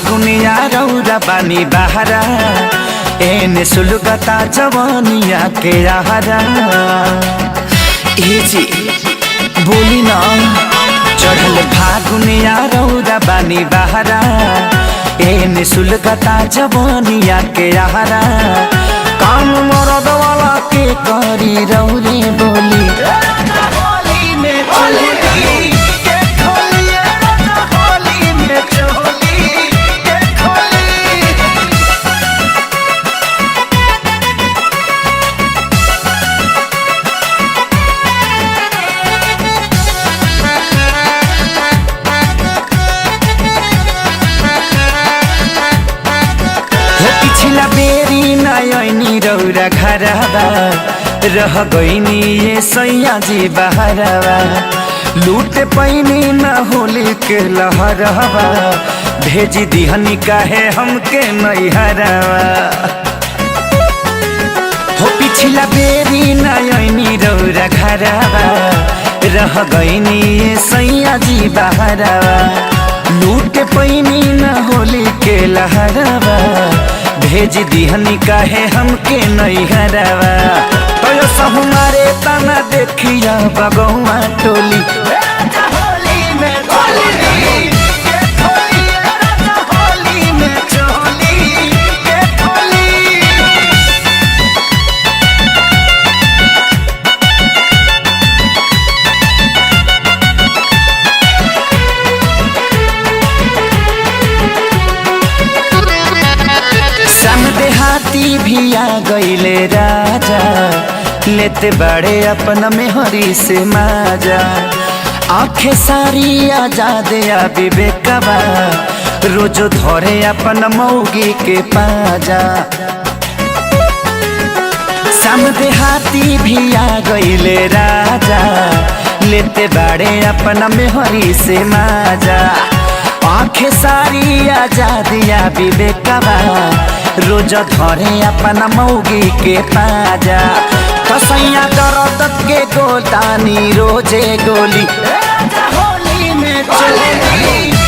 फागुनिया रौरा बानी बहरा एने सुलगता जवानिया के आहारा। जी बोली ना चढ़ल फागुनिया रौरा बानी बहरा एने सुलगता जवानिया के आहारा। काम मरद वाला के करी रौरे बोली पिछला बेरी नयनी रौरा घरवा रह गईनी ये सैया जी बहरवा। लूट पैनी न होली के लहरवा भेज दिहनी काहे हमके नैहरवा। हो पिछला बेरी नयनी रौरा घरवा रह गईनी ये सैया जी बहरवा। लूट पैनी न होली के लहरवा भेज दिहनी काहे हमके नैहरवा। तो हमारे तना देखिया बगौआ टोली देहाती भी आ गईले राजा लेते बड़े अपन में हरी से माजा। आंखें सारी आजाद या विवेकवा रोज धरे अपन मौगी के पाजा। सम देहाती भी आ गईले राजा लेते बड़े अपन में हरी से माजा। आंखें सारी आजाद या विवेकवा रोज धरे अपन मौगी के पाजा। कसैया दर्द के गोदानी रोजे गोली होली में चले।